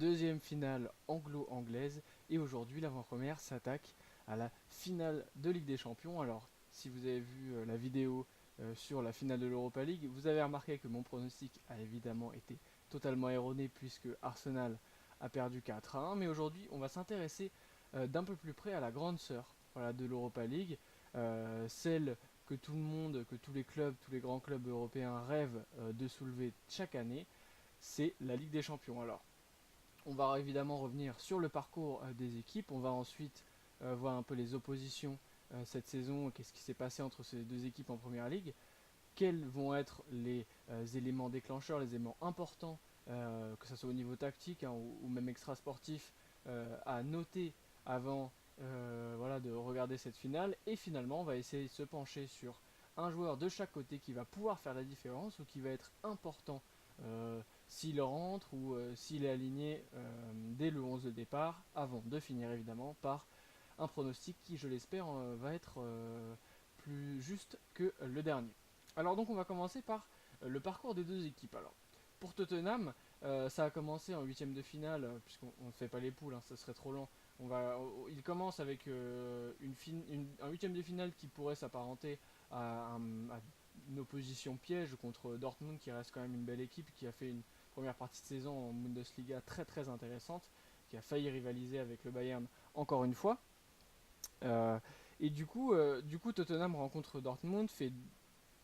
deuxième finale anglo-anglaise et aujourd'hui l'avant-première s'attaque à la finale de Ligue des Champions. Alors si vous avez vu la vidéo sur la finale de l'Europa League, vous avez remarqué que mon pronostic a évidemment été totalement erroné puisque Arsenal a perdu 4-1, mais aujourd'hui on va s'intéresser d'un peu plus près à la grande sœur, voilà, de l'Europa League, celle que tout le monde, que tous les clubs, tous les grands clubs européens rêvent de soulever chaque année, c'est la Ligue des Champions. Alors, on va évidemment revenir sur le parcours des équipes, on va ensuite voir un peu les oppositions cette saison, qu'est-ce qui s'est passé entre ces deux équipes en Première Ligue, quels vont être les éléments déclencheurs, les éléments importants, que ce soit au niveau tactique hein, ou même extra-sportif, à noter avant voilà, de regarder cette finale. Et finalement, on va essayer de se pencher sur un joueur de chaque côté qui va pouvoir faire la différence ou qui va être important s'il rentre ou s'il est aligné dès le 11 de départ, avant de finir évidemment par un pronostic qui, je l'espère, va être plus juste que le dernier. Alors donc on va commencer par le parcours des deux équipes. Alors pour Tottenham, ça a commencé en huitième de finale, puisqu'on ne fait pas les poules, hein, ça serait trop long. Il commence avec un huitième de finale qui pourrait s'apparenter à une opposition piège contre Dortmund, qui reste quand même une belle équipe, qui a fait une première partie de saison en Bundesliga très très intéressante, qui a failli rivaliser avec le Bayern encore une fois. Euh, et du coup, Tottenham rencontre Dortmund, fait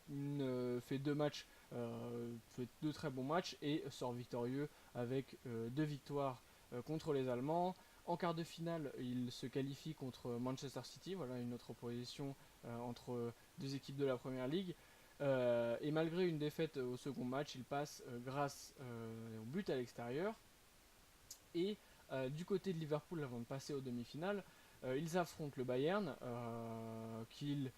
deux matchs, fait deux très bons matchs et sort victorieux avec deux victoires contre les Allemands. En quart de finale, il se qualifie contre Manchester City, voilà une autre opposition entre deux équipes de la Première Ligue. Et malgré une défaite au second match, il passe grâce au but à l'extérieur. Et du côté de Liverpool, avant de passer aux demi-finales, ils affrontent le Bayern, qu'ils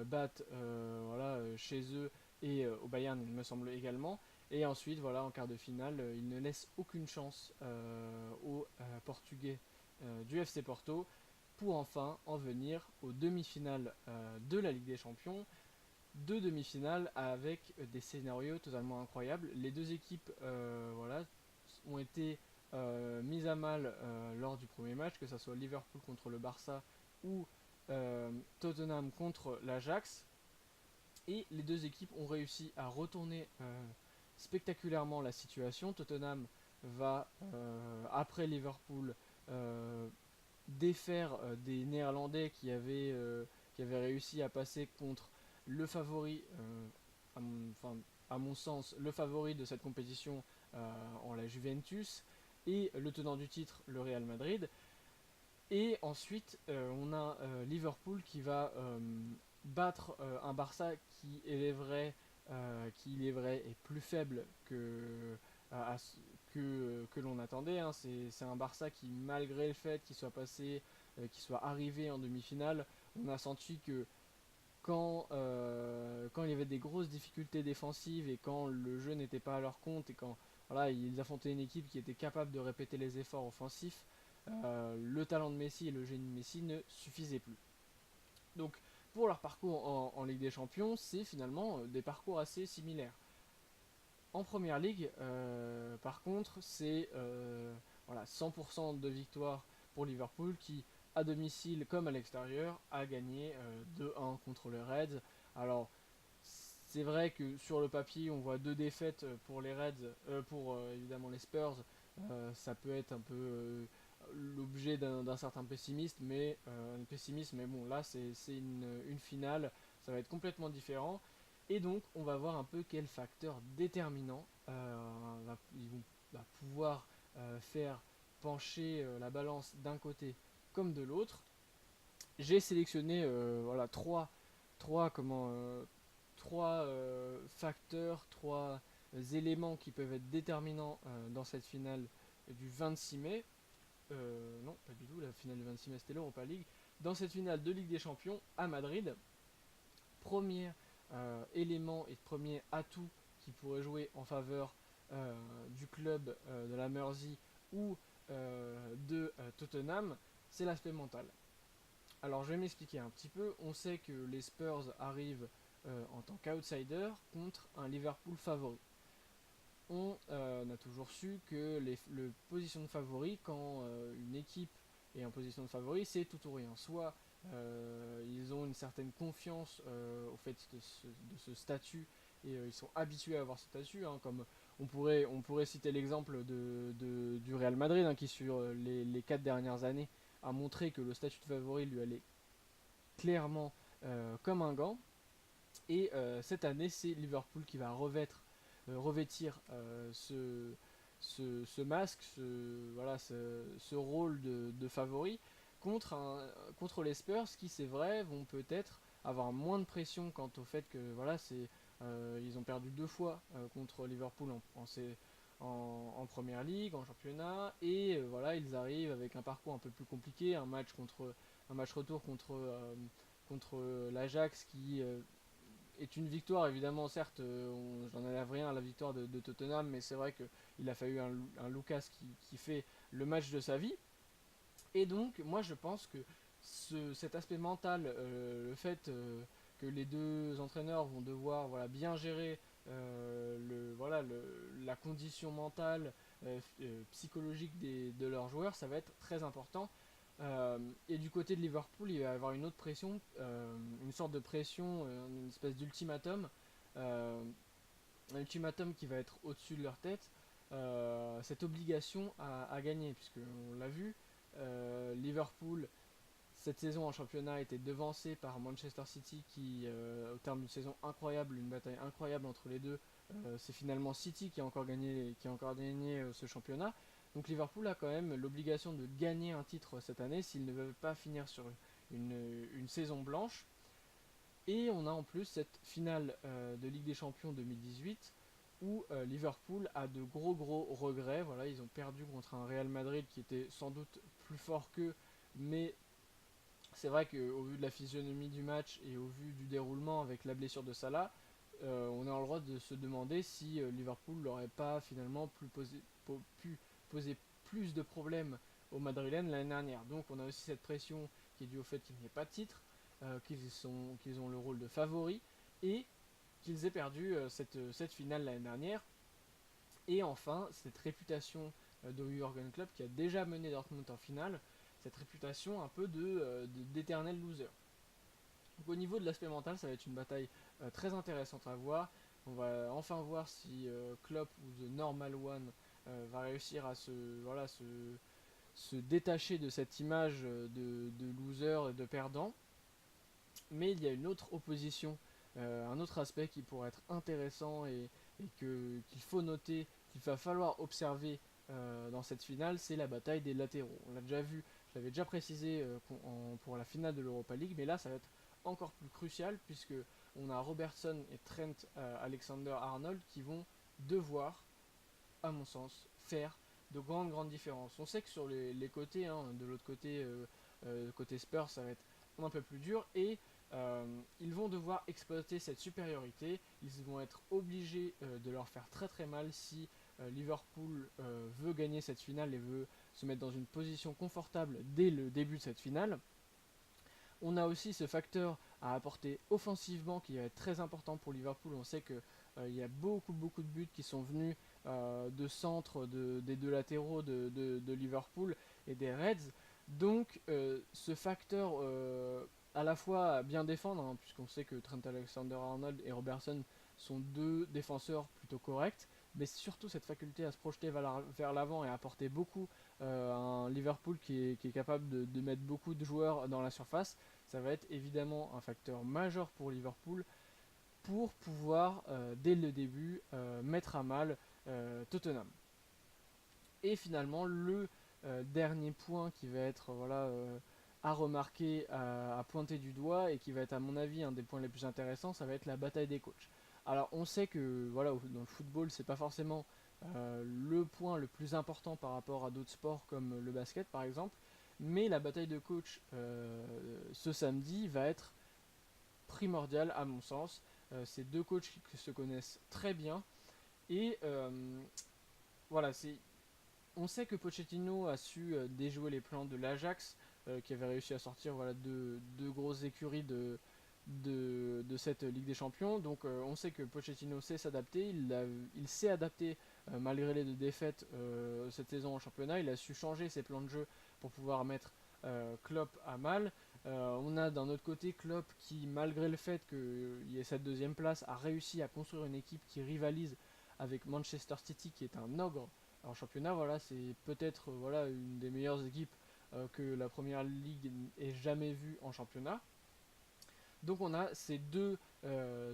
battent voilà, chez eux et au Bayern, il me semble également. Et ensuite, voilà, en quart de finale, ils ne laissent aucune chance aux Portugais du FC Porto pour enfin en venir aux demi-finales de la Ligue des Champions. Deux demi-finales avec des scénarios totalement incroyables. Les deux équipes voilà, ont été mise à mal lors du premier match, que ce soit Liverpool contre le Barça ou Tottenham contre l'Ajax. Et les deux équipes ont réussi à retourner spectaculairement la situation. Tottenham va, après Liverpool, défaire des Néerlandais qui avaient réussi à passer contre le favori, à mon sens, le favori de cette compétition en la Juventus et le tenant du titre, le Real Madrid. Et ensuite, on a Liverpool qui va battre un Barça qui, il est vrai, est plus faible à- que l'on attendait. Hein. C'est un Barça qui, malgré le fait qu'il soit passé, qu'il soit arrivé en demi-finale, on a senti que quand il y avait des grosses difficultés défensives et quand le jeu n'était pas à leur compte et quand voilà, ils affrontaient une équipe qui était capable de répéter les efforts offensifs, le talent de Messi et le génie de Messi ne suffisaient plus. Donc pour leur parcours en Ligue des Champions, c'est finalement des parcours assez similaires. En Première Ligue, par contre, c'est voilà, 100% de victoire pour Liverpool qui, à domicile comme à l'extérieur, a gagné 2-1 contre le Reds. Alors, c'est vrai que sur le papier, on voit deux défaites pour les Reds, pour évidemment les Spurs. Ça peut être un peu l'objet d'un certain pessimisme, mais bon, là, c'est une finale, ça va être complètement différent. Et donc, on va voir un peu quel facteur déterminant ils vont pouvoir faire pencher la balance d'un côté comme de l'autre. J'ai sélectionné voilà, trois facteurs, trois éléments qui peuvent être déterminants dans cette finale du 26 mai. Non, pas du tout, la finale du 26 mai c'était l'Europa League. Dans cette finale de Ligue des Champions à Madrid, premier élément et premier atout qui pourrait jouer en faveur du club de la Mersey ou de Tottenham, c'est l'aspect mental. Alors je vais m'expliquer un petit peu. On sait que les Spurs arrivent en tant qu'outsider contre un Liverpool favori. on a toujours su que le position de favori, quand une équipe est en position de favori, c'est tout ou rien. Soit ils ont une certaine confiance au fait de ce statut et ils sont habitués à avoir ce statut, hein, comme on pourrait citer l'exemple du Real Madrid, hein, qui sur les 4 dernières années a montré que le statut de favori lui allait clairement comme un gant. Et cette année, c'est Liverpool qui va revêtir ce masque, voilà, ce rôle de favori contre les Spurs qui, c'est vrai, vont peut-être avoir moins de pression quant au fait que voilà, ils ont perdu 2 fois contre Liverpool en première ligue, en championnat, et voilà, ils arrivent avec un parcours un peu plus compliqué, un match retour contre l'Ajax qui est une victoire, évidemment, certes, j'en enlève rien à la victoire de Tottenham, mais c'est vrai qu'il a fallu un Lucas qui fait le match de sa vie. Et donc, moi, je pense que cet aspect mental, le fait que les deux entraîneurs vont devoir voilà, bien gérer la condition mentale, psychologique de leurs joueurs, ça va être très important. Et du côté de Liverpool, il va y avoir une autre pression, une sorte de pression, une espèce d'ultimatum, euh, un ultimatum qui va être au-dessus de leur tête, cette obligation à gagner, puisque on l'a vu, Liverpool cette saison en championnat a été devancé par Manchester City qui, au terme d'une saison incroyable, une bataille incroyable entre les deux, c'est finalement City qui a encore gagné ce championnat. Donc Liverpool a quand même l'obligation de gagner un titre cette année s'ils ne veulent pas finir sur une saison blanche. Et on a en plus cette finale de Ligue des Champions 2018 où Liverpool a de gros regrets. Voilà, ils ont perdu contre un Real Madrid qui était sans doute plus fort qu'eux, mais c'est vrai qu'au vu de la physionomie du match et au vu du déroulement avec la blessure de Salah, on a le droit de se demander si Liverpool n'aurait pas finalement pu poser plus de problèmes aux Madrilènes l'année dernière. Donc on a aussi cette pression qui est due au fait qu'il n'y ait pas de titre, qu'ils ont le rôle de favori et qu'ils aient perdu cette finale l'année dernière. Et enfin, cette réputation de Jürgen Klopp qui a déjà mené Dortmund en finale, cette réputation un peu d'éternel loser. Donc au niveau de l'aspect mental, ça va être une bataille très intéressante à voir. On va enfin voir si Klopp ou The Normal One va réussir à se détacher de cette image de loser et de perdant. Mais il y a une autre opposition, un autre aspect qui pourrait être intéressant qu'il faut noter, qu'il va falloir observer dans cette finale, c'est la bataille des latéraux. On l'a déjà vu, je l'avais déjà précisé pour la finale de l'Europa League, mais là ça va être encore plus crucial puisque on a Robertson et Trent Alexander-Arnold qui vont devoir, à mon sens, faire de grandes différences. On sait que sur les côtés, hein, de l'autre côté, côté Spurs, ça va être un peu plus dur et ils vont devoir exploiter cette supériorité. Ils vont être obligés de leur faire très mal si Liverpool veut gagner cette finale et veut se mettre dans une position confortable dès le début de cette finale. On a aussi ce facteur à apporter offensivement qui va être très important pour Liverpool. On sait qu'il y a beaucoup de buts qui sont venus de centre des deux latéraux de Liverpool et des Reds. Donc ce facteur à la fois à bien défendre, hein, puisqu'on sait que Trent Alexander-Arnold et Robertson sont deux défenseurs plutôt corrects, mais surtout cette faculté à se projeter vers l'avant et à apporter beaucoup un Liverpool qui est capable de mettre beaucoup de joueurs dans la surface, ça va être évidemment un facteur majeur pour Liverpool pour pouvoir, dès le début, mettre à mal Tottenham. Et finalement, le dernier point qui va être à remarquer, à pointer du doigt et qui va être à mon avis un des points les plus intéressants, ça va être la bataille des coachs. Alors on sait que voilà, dans le football, c'est pas forcément le point le plus important par rapport à d'autres sports comme le basket par exemple, mais la bataille de coach ce samedi va être primordiale à mon sens. C'est deux coachs qui se connaissent très bien et voilà, on sait que Pochettino a su déjouer les plans de l'Ajax, qui avait réussi à sortir voilà, deux grosses écuries de cette Ligue des Champions. Donc on sait que Pochettino sait s'adapter, il s'est adapté malgré les 2 défaites cette saison en championnat, il a su changer ses plans de jeu pour pouvoir mettre Klopp à mal. On a d'un autre côté Klopp qui, malgré le fait qu'il y ait cette 2e place, a réussi à construire une équipe qui rivalise avec Manchester City, qui est un ogre en championnat. Voilà, c'est peut-être voilà, une des meilleures équipes que la première ligue ait jamais vue en championnat. Donc on a ces 2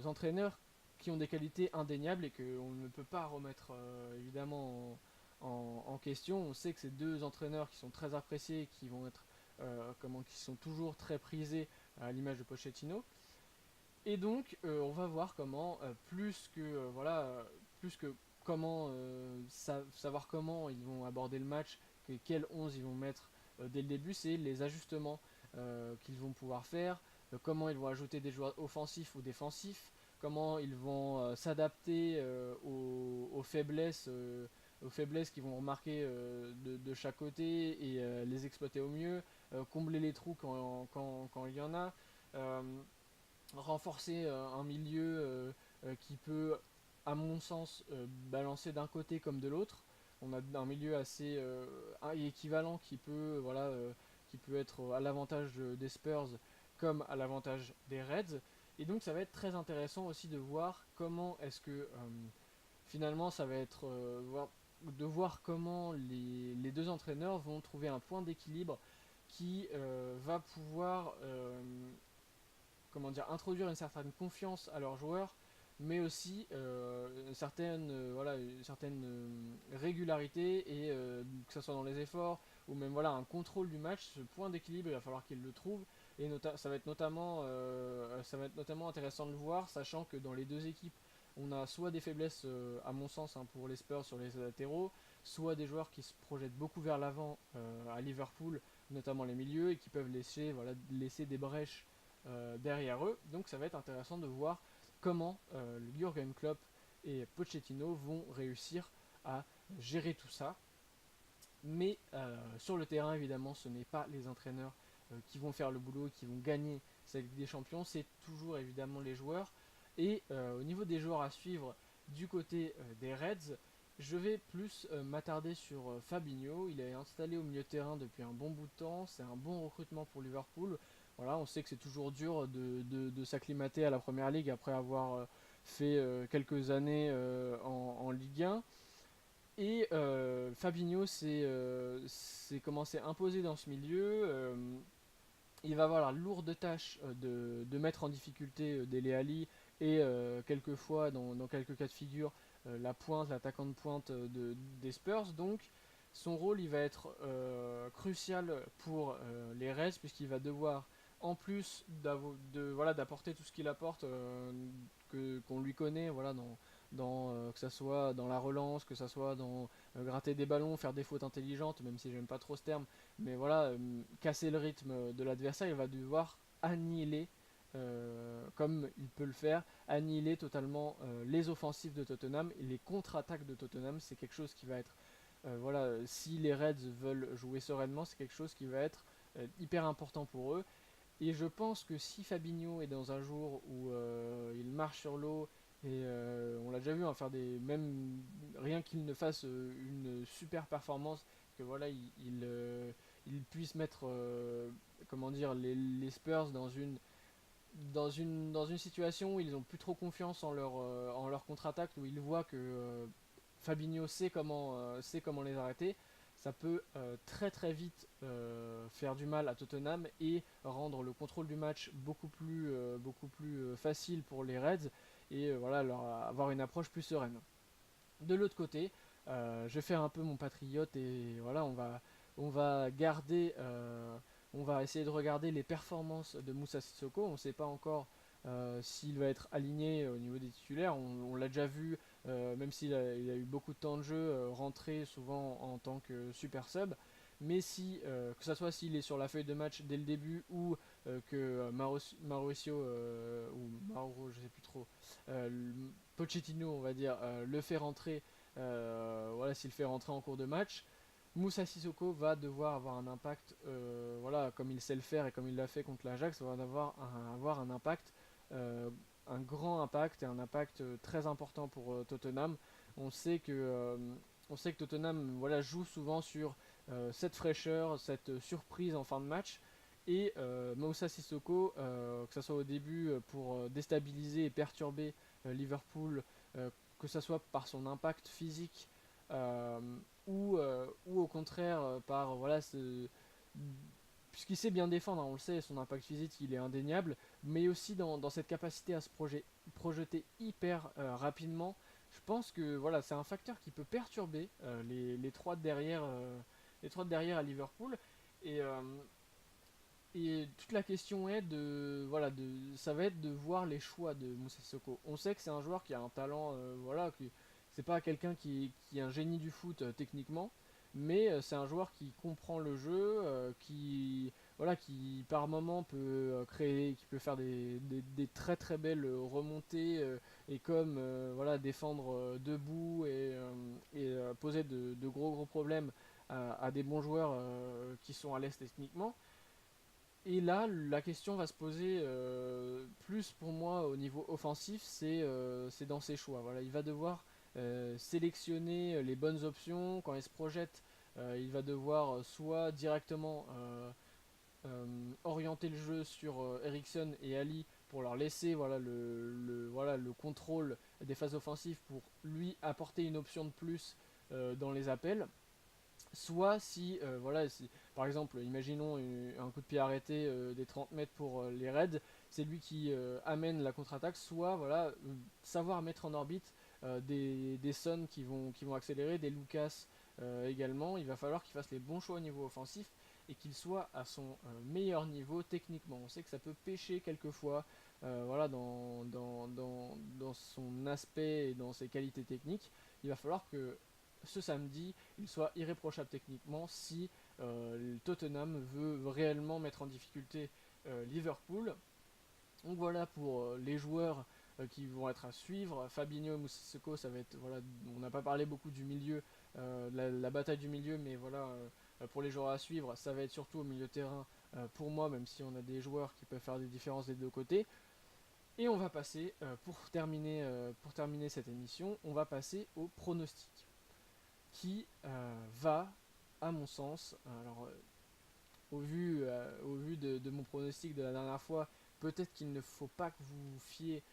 entraîneurs qui ont des qualités indéniables et qu'on ne peut pas remettre évidemment en question. On sait que ces 2 entraîneurs qui sont très appréciés, qui vont être qui sont toujours très prisés à l'image de Pochettino. Et donc on va voir comment plus que comment savoir comment ils vont aborder le match, quel 11 ils vont mettre dès le début, c'est les ajustements qu'ils vont pouvoir faire, comment ils vont ajouter des joueurs offensifs ou défensifs, comment ils vont s'adapter aux faiblesses qu'ils vont remarquer de chaque côté et les exploiter au mieux, combler les trous quand il y en a, euh, renforcer un milieu qui peut, à mon sens, balancer d'un côté comme de l'autre. On a un milieu assez équivalent qui peut être à l'avantage des Spurs comme à l'avantage des Reds. Et donc ça va être très intéressant aussi de voir comment est-ce que finalement ça va être de voir comment les 2 entraîneurs vont trouver un point d'équilibre qui va pouvoir introduire une certaine confiance à leurs joueurs, mais aussi une certaine régularité, et que ce soit dans les efforts ou même voilà, un contrôle du match. Ce point d'équilibre, il va falloir qu'ils le trouvent, et ça va être notamment intéressant de le voir, sachant que dans les 2 équipes, on a soit des faiblesses, à mon sens, hein, pour les Spurs sur les latéraux, soit des joueurs qui se projettent beaucoup vers l'avant à Liverpool, notamment les milieux, et qui peuvent laisser des brèches derrière eux. Donc ça va être intéressant de voir comment Jürgen Klopp et Pochettino vont réussir à gérer tout ça. Mais sur le terrain, évidemment, ce n'est pas les entraîneurs qui vont faire le boulot et qui vont gagner cette Ligue des Champions, c'est toujours évidemment les joueurs. Et au niveau des joueurs à suivre du côté des Reds, je vais plus m'attarder sur Fabinho. Il est installé au milieu de terrain depuis un bon bout de temps, c'est un bon recrutement pour Liverpool. Voilà, on sait que c'est toujours dur de s'acclimater à la Première Ligue après avoir fait quelques années en Ligue 1. Et Fabinho s'est imposé dans ce milieu. Il va avoir la lourde tâche de mettre en difficulté Dele Alli et quelquefois, dans quelques cas de figure, l'attaquant de pointe des Spurs. Donc son rôle il va être crucial pour les Reds, puisqu'il va devoir, en plus d'apporter tout ce qu'il apporte, qu'on lui connaît, voilà, que ça soit dans la relance, que ça soit dans gratter des ballons, faire des fautes intelligentes, même si j'aime pas trop ce terme, mais voilà, casser le rythme de l'adversaire. Il va devoir annihiler, comme il peut le faire, annihiler totalement les offensives de Tottenham et les contre-attaques de Tottenham. C'est quelque chose qui va être, si les Reds veulent jouer sereinement, c'est quelque chose qui va être hyper important pour eux. Et je pense que si Fabinho est dans un jour où il marche sur l'eau, et on l'a déjà vu, hein, faire même rien qu'il ne fasse une super performance, que voilà, il puisse mettre les Spurs dans une situation où ils n'ont plus trop confiance en leur contre-attaque, où ils voient que Fabinho sait comment les arrêter. Ça peut très très vite faire du mal à Tottenham et rendre le contrôle du match beaucoup plus facile pour les Reds, et avoir une approche plus sereine. De l'autre côté, je vais faire un peu mon patriote, et voilà, on va essayer de regarder les performances de Moussa Sissoko. On ne sait pas encore s'il va être aligné au niveau des titulaires. On l'a déjà vu, même il a eu beaucoup de temps de jeu, rentrer souvent en tant que super sub. Mais que ce soit s'il est sur la feuille de match dès le début, ou que Mauricio, ou Mauro, je sais plus trop, Pochettino, on va dire, le fait rentrer, s'il le fait rentrer en cours de match, Moussa Sissoko va devoir avoir un impact, comme il sait le faire et comme il l'a fait contre l'Ajax, va avoir un impact, un grand impact, et un impact très important pour Tottenham. On sait que, euh, on sait que Tottenham voilà, joue souvent sur cette fraîcheur, cette surprise en fin de match. Et Moussa Sissoko, que ce soit au début pour déstabiliser et perturber Liverpool, que ce soit par son impact physique euh, ou au contraire par voilà puisqu'il sait bien défendre, hein, on le sait, son impact physique il est indéniable, mais aussi dans cette capacité à se projeter hyper rapidement. Je pense que voilà, c'est un facteur qui peut perturber les trois de derrière, les trois de derrière à Liverpool. Et, euh, et toute la question est ça va être de voir les choix de Moussa Sissoko. On sait que c'est un joueur qui a un talent, voilà, que c'est pas quelqu'un qui est un génie du foot techniquement, mais c'est un joueur qui comprend le jeu, qui par moment peut créer, qui peut faire des très très belles remontées et comme voilà défendre debout et poser de gros gros problèmes à des bons joueurs qui sont à l'aise techniquement. Et là, la question va se poser plus pour moi au niveau offensif, c'est dans ses choix. Voilà, il va devoir sélectionner les bonnes options. Quand il se projette, il va devoir soit directement orienter le jeu sur Eriksen et Ali pour leur laisser voilà, le contrôle des phases offensives pour lui apporter une option de plus dans les appels. Soit si, par exemple, imaginons un coup de pied arrêté des 30 mètres pour les Reds, c'est lui qui amène la contre-attaque, soit voilà, savoir mettre en orbite des Son qui vont accélérer, des Lucas également. Il va falloir qu'il fasse les bons choix au niveau offensif et qu'il soit à son meilleur niveau techniquement. On sait que ça peut pêcher quelquefois voilà, dans son aspect et dans ses qualités techniques. Il va falloir que ce samedi, il soit irréprochable techniquement si Tottenham veut réellement mettre en difficulté Liverpool. Donc voilà pour les joueurs qui vont être à suivre. Fabinho, Moussissoko, ça va être voilà, on n'a pas parlé beaucoup du milieu, la bataille du milieu, mais voilà pour les joueurs à suivre, ça va être surtout au milieu de terrain pour moi, même si on a des joueurs qui peuvent faire des différences des deux côtés. Et on va passer pour terminer cette émission, on va passer au pronostic qui va, à mon sens, alors au vu de mon pronostic de la dernière fois, peut-être qu'il ne faut pas que vous vous fiez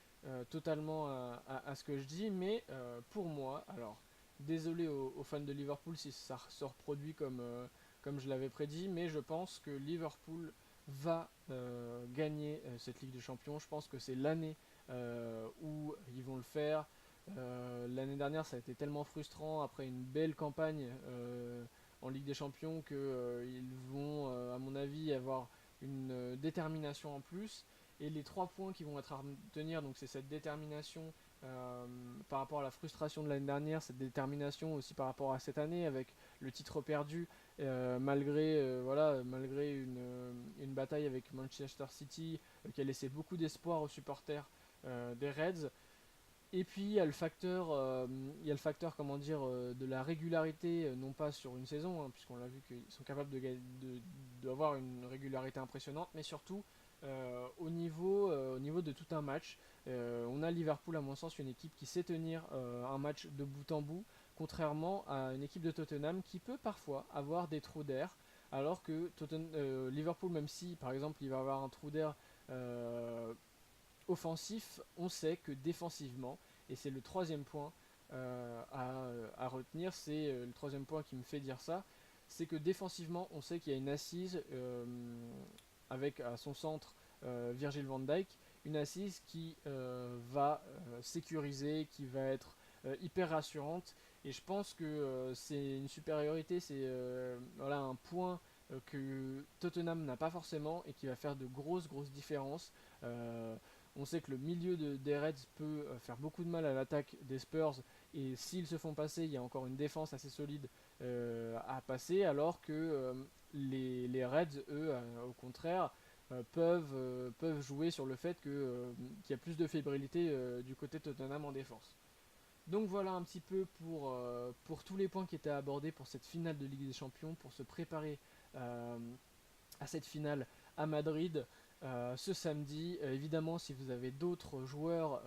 totalement à ce que je dis, mais pour moi, alors désolé aux fans de Liverpool si ça se reproduit comme je l'avais prédit, mais je pense que Liverpool va gagner cette Ligue des Champions. Je pense que c'est l'année où ils vont le faire. L'année dernière, ça a été tellement frustrant après une belle campagne en Ligue des Champions qu'ils vont, à mon avis, avoir une détermination en plus. Et les 3 points qui vont être à retenir, donc c'est cette détermination par rapport à la frustration de l'année dernière, cette détermination aussi par rapport à cette année avec le titre perdu, malgré une bataille avec Manchester City qui a laissé beaucoup d'espoir aux supporters des Reds. Et puis il y a le facteur comment dire, de la régularité, non pas sur une saison, hein, puisqu'on l'a vu qu'ils sont capables d'avoir une régularité impressionnante, mais surtout au niveau de tout un match. On a Liverpool, à mon sens, une équipe qui sait tenir un match de bout en bout, contrairement à une équipe de Tottenham qui peut parfois avoir des trous d'air, alors que Liverpool, même si par exemple il va avoir un trou d'air offensif, on sait que défensivement, et c'est le troisième point à retenir, c'est le troisième point qui me fait dire ça, c'est que défensivement, on sait qu'il y a une assise avec à son centre Virgil van Dijk, une assise qui va sécuriser, qui va être hyper rassurante, et je pense que c'est une supériorité, c'est voilà, un point que Tottenham n'a pas forcément et qui va faire de grosses différences. Euh, on sait que le milieu des Reds peut faire beaucoup de mal à l'attaque des Spurs et s'ils se font passer, il y a encore une défense assez solide à passer alors que les Reds, eux, au contraire, peuvent jouer sur le fait qu'il y a plus de fébrilité du côté de Tottenham en défense. Donc voilà un petit peu pour tous les points qui étaient abordés pour cette finale de Ligue des Champions, pour se préparer euh, à cette finale à Madrid ce samedi. Évidemment, si vous avez d'autres joueurs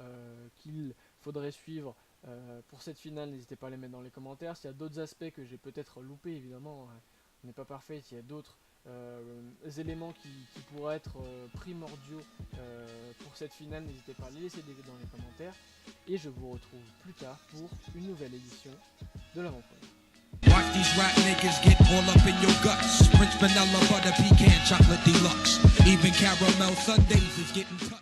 qu'il faudrait suivre, pour cette finale, n'hésitez pas à les mettre dans les commentaires. S'il y a d'autres aspects que j'ai peut-être loupés, évidemment, on n'est pas parfait, il y a d'autres éléments qui pourraient être primordiaux pour cette finale, n'hésitez pas à les laisser dans les commentaires. Et je vous retrouve plus tard pour une nouvelle édition de l'avant-première. Watch these rap niggas get all up in your guts. Prince vanilla butter pecan chocolate deluxe. Even caramel sundaes is getting touched.